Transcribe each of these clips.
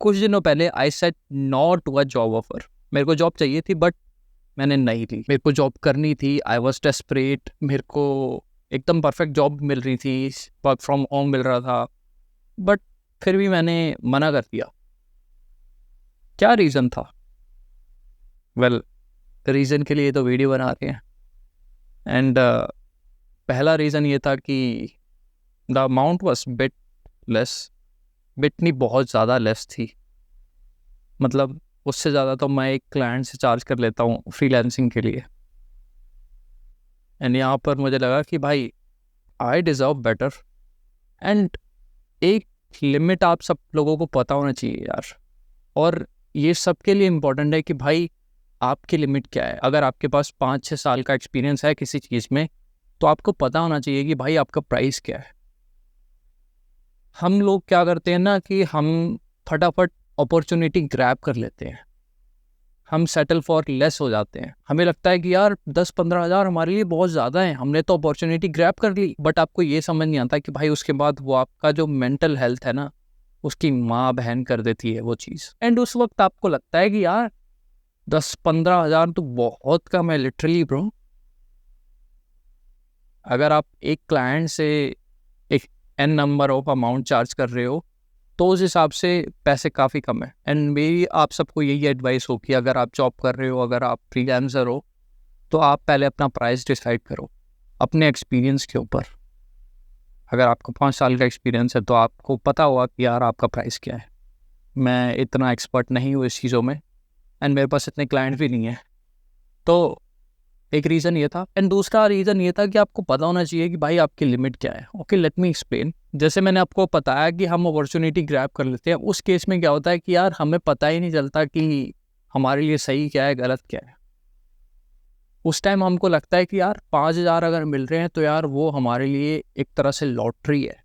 कुछ दिनों पहले I said no to a job offer. मेरे को जॉब चाहिए थी बट मैंने नहीं ली। मेरे को जॉब करनी थी, आई वॉज डेस्परेट। मेरे को एकदम परफेक्ट जॉब मिल रही थी, वर्क फ्रॉम होम मिल रहा था, बट फिर भी मैंने मना कर दिया। क्या रीज़न था? वेल, रीज़न के लिए तो वीडियो बना रहे हैं। एंड पहला रीज़न ये था कि the amount was bit less. Bit नहीं, बहुत ज़्यादा लेस थी। मतलब उससे ज़्यादा तो मैं एक क्लाइंट से चार्ज कर लेता हूँ फ्रीलांसिंग के लिए। एंड यहाँ पर मुझे लगा कि भाई आई डिज़र्व बेटर। एंड एक लिमिट आप सब लोगों को पता होना चाहिए यार। और ये सबके लिए इम्पोर्टेंट है कि भाई आपकी लिमिट क्या है। अगर आपके पास 5-6 साल का एक्सपीरियंस है किसी चीज़ में, तो आपको पता होना चाहिए कि भाई आपका प्राइस क्या है। हम लोग क्या करते हैं ना कि हम फटाफट अपॉर्चुनिटी ग्रैब कर लेते हैं, हम सेटल फॉर लेस हो जाते हैं। हमें लगता है कि यार 10-15 हज़ार हमारे लिए बहुत ज़्यादा है, हमने तो अपॉर्चुनिटी ग्रैब कर ली। बट आपको ये समझ नहीं आता कि भाई उसके बाद वो आपका जो मेंटल हेल्थ है ना, उसकी माँ बहन कर देती है वो चीज़। एंड उस वक्त आपको लगता है कि यार 10-15 हज़ार तो बहुत कम है लिटरली ब्रो। अगर आप एक क्लाइंट से एक an number of amount charge कर रहे हो, तो उस हिसाब से पैसे काफ़ी कम है। एंड मेरी आप सबको यही एडवाइस हो कि अगर आप जॉब कर रहे हो, अगर आप फ्रीलांसर हो, तो आप पहले अपना प्राइस डिसाइड करो अपने एक्सपीरियंस के ऊपर। अगर आपको 5 साल का एक्सपीरियंस है तो आपको पता होगा कि यार आपका प्राइस क्या है। मैं इतना एक्सपर्ट नहीं हूँ इस चीज़ों में, एंड मेरे पास इतने क्लाइंट भी नहीं है। तो एक रीज़न ये था। एंड दूसरा रीज़न ये था कि आपको पता होना चाहिए कि भाई आपकी लिमिट क्या है। Okay, let me explain. जैसे मैंने आपको बताया कि हम अपॉर्चुनिटी ग्रैब कर लेते हैं, उस केस में क्या होता है कि यार हमें पता ही नहीं चलता कि हमारे लिए सही क्या है, गलत क्या है। उस टाइम हमको लगता है कि यार 5,000 अगर मिल रहे हैं तो यार वो हमारे लिए एक तरह से लॉटरी है।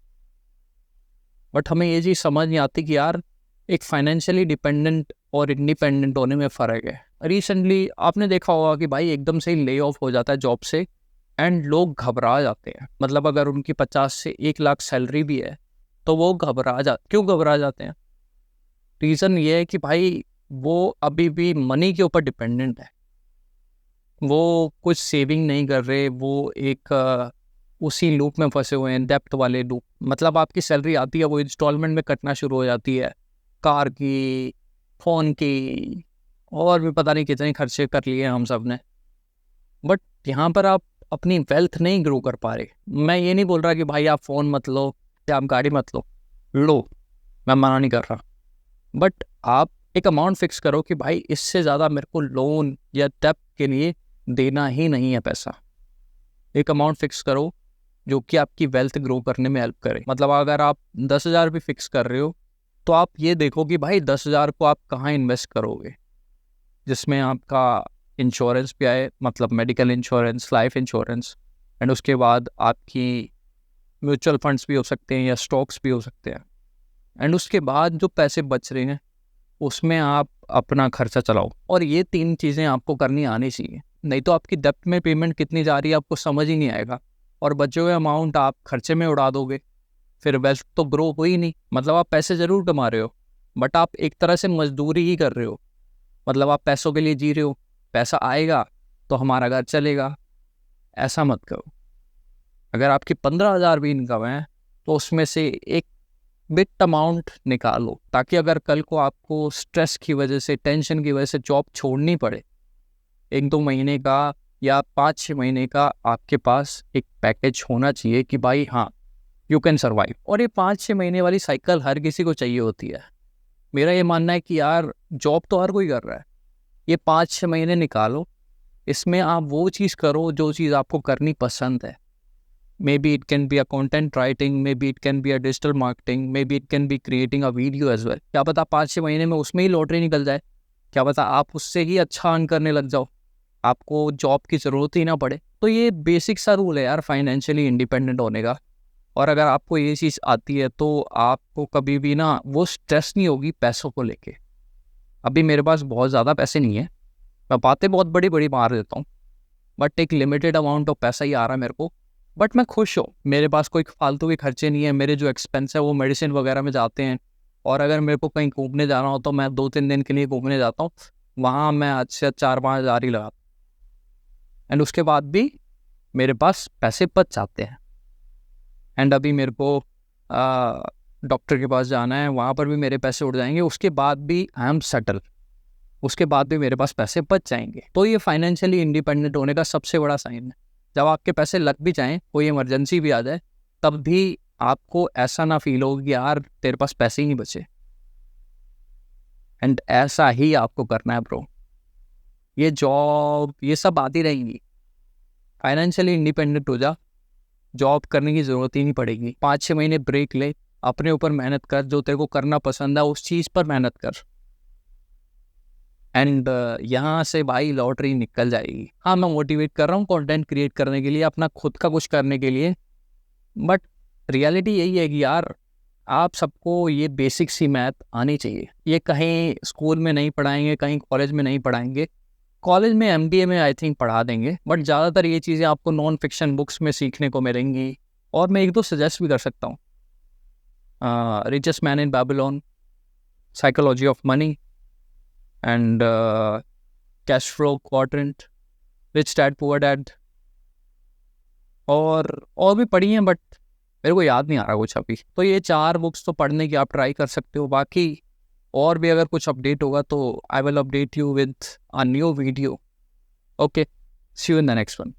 बट हमें ये चीज़ समझ नहीं आती कि यार एक फाइनेंशियली डिपेंडेंट और इंडिपेंडेंट होने में फ़र्क है। रिसेंटली आपने देखा होगा कि भाई एकदम से ही ले ऑफ हो जाता है जॉब से, एंड लोग घबरा जाते हैं। मतलब अगर उनकी 50 से 1 लाख सैलरी भी है तो वो क्यों घबरा जाते हैं? रीज़न ये है कि भाई वो अभी भी मनी के ऊपर डिपेंडेंट है। वो कुछ सेविंग नहीं कर रहे, वो एक उसी लूप में फंसे हुए हैं, डेप्थ वाले लूप। मतलब आपकी सैलरी आती है, वो इंस्टॉलमेंट में कटना शुरू हो जाती है, कार की, फ़ोन की, और भी पता नहीं कितने खर्चे कर लिए हम सब ने। बट यहाँ पर आप अपनी वेल्थ नहीं ग्रो कर पा रहे। मैं ये नहीं बोल रहा कि भाई आप फ़ोन मत लो या आप गाड़ी मत लो, मैं मना नहीं कर रहा। बट आप एक अमाउंट फिक्स करो कि भाई इससे ज़्यादा मेरे को लोन या डेप्थ के लिए देना ही नहीं है पैसा। एक अमाउंट फिक्स करो जो कि आपकी वेल्थ ग्रो करने में हेल्प करे। मतलब अगर आप 10,000 भी फिक्स कर रहे हो, तो आप ये देखो कि भाई 10,000 को आप कहाँ इन्वेस्ट करोगे, जिसमें आपका इंश्योरेंस भी आए, मतलब medical insurance, life insurance. And उसके बाद आपकी म्यूचुअल फंड्स भी हो सकते हैं या स्टॉक्स भी हो सकते हैं। एंड उसके बाद जो पैसे बच रहे हैं उसमें आप अपना खर्चा चलाओ। और ये 3 चीज़ें आपको करनी आनी चाहिए, नहीं तो आपकी डेप्थ में पेमेंट कितनी जा रही है आपको समझ ही नहीं आएगा, और बचे हुए अमाउंट आप खर्चे में उड़ा दोगे। फिर वेल्थ तो ग्रो हो ही नहीं। मतलब आप पैसे ज़रूर कमा रहे हो, बट आप एक तरह से मजदूरी ही कर रहे हो। मतलब आप पैसों के लिए जी रहे हो, पैसा आएगा तो हमारा घर चलेगा। ऐसा मत करो। अगर आपकी 15,000 भी इनकम है तो उसमें से एक बिट अमाउंट निकालो, ताकि अगर कल को आपको स्ट्रेस की वजह से, टेंशन की वजह से जॉब छोड़नी पड़े, 1-2 महीने का या 5-6 महीने का आपके पास एक पैकेज होना चाहिए कि भाई हाँ, यू कैन सर्वाइव। और ये 5-6 महीने वाली साइकिल हर किसी को चाहिए होती है। मेरा ये मानना है कि यार जॉब तो हर कोई कर रहा है, ये 5-6 महीने निकालो, इसमें आप वो चीज़ करो जो चीज़ आपको करनी पसंद है। Maybe it can be a content writing, maybe it can be a digital marketing, maybe it can be creating a video as well. क्या पता 5-6 महीने में उसमें ही लॉटरी निकल जाए, क्या पता आप उससे ही अच्छा अर्न करने लग जाओ, आपको जॉब की ज़रूरत ही ना पड़े। तो ये बेसिक सा रूल है यार फाइनेंशियली इंडिपेंडेंट होने का। और अगर आपको ये चीज़ आती है तो आपको कभी भी ना वो स्ट्रेस नहीं होगी पैसों को लेके। अभी मेरे पास बहुत ज़्यादा पैसे नहीं है, मैं बातें बहुत बड़ी बड़ी मार देता हूँ, बट एक लिमिटेड अमाउंट ऑफ पैसा ही आ रहा है मेरे को। बट मैं खुश हूँ, मेरे पास कोई फालतू के खर्चे नहीं है। मेरे जो एक्सपेंस है वो मेडिसिन वगैरह में जाते हैं, और अगर मेरे को कहीं घूमने जाना हो तो मैं 2-3 दिन के लिए घूमने जाता हूँ, वहाँ मैं अच्छे 4-5 हज़ार ही लगाता हूँ, एंड उसके बाद भी मेरे पास पैसे बच जाते हैं। एंड अभी मेरे को डॉक्टर के पास जाना है, वहाँ पर भी मेरे पैसे उड़ जाएंगे, उसके बाद भी आई एम सेटल, उसके बाद भी मेरे पास पैसे बच जाएंगे। तो ये फाइनेंशियली इंडिपेंडेंट होने का सबसे बड़ा साइन है। जब आपके पैसे लग भी जाएं, कोई इमरजेंसी भी आ जाए, तब भी आपको ऐसा ना फील हो कि यार तेरे पास पैसे ही नहीं बचे। एंड ऐसा ही आपको करना है ब्रो। ये जॉब ये सब आती रहेंगी, फाइनेंशियली इंडिपेंडेंट हो जा, जॉब करने की ज़रूरत ही नहीं पड़ेगी। 5-6 महीने ब्रेक ले, अपने ऊपर मेहनत कर, जो तेरे को करना पसंद है उस चीज़ पर मेहनत कर, एंड यहाँ से भाई लॉटरी निकल जाएगी। हाँ, मैं मोटिवेट कर रहा हूँ कंटेंट क्रिएट करने के लिए, अपना खुद का कुछ करने के लिए, बट रियलिटी यही है कि यार आप सबको ये बेसिक सी मैथ आनी चाहिए। ये कहीं स्कूल में नहीं पढ़ाएंगे, कहीं कॉलेज में नहीं पढ़ाएंगे। कॉलेज में MBA में आई थिंक पढ़ा देंगे, बट ज़्यादातर ये चीज़ें आपको नॉन फिक्शन बुक्स में सीखने को मिलेंगी। और मैं एक दो सजेस्ट भी कर सकता हूँ, richest man in Babylon, psychology of money, and cash flow quadrant, rich dad poor dad, और भी पढ़ी हैं बट मेरे को याद नहीं आ रहा कुछ अभी। तो ये 4 बुक्स तो पढ़ने की आप ट्राई कर सकते हो। बाकी और भी अगर कुछ अपडेट होगा तो I will update you with a new video. Okay, see you in the next one.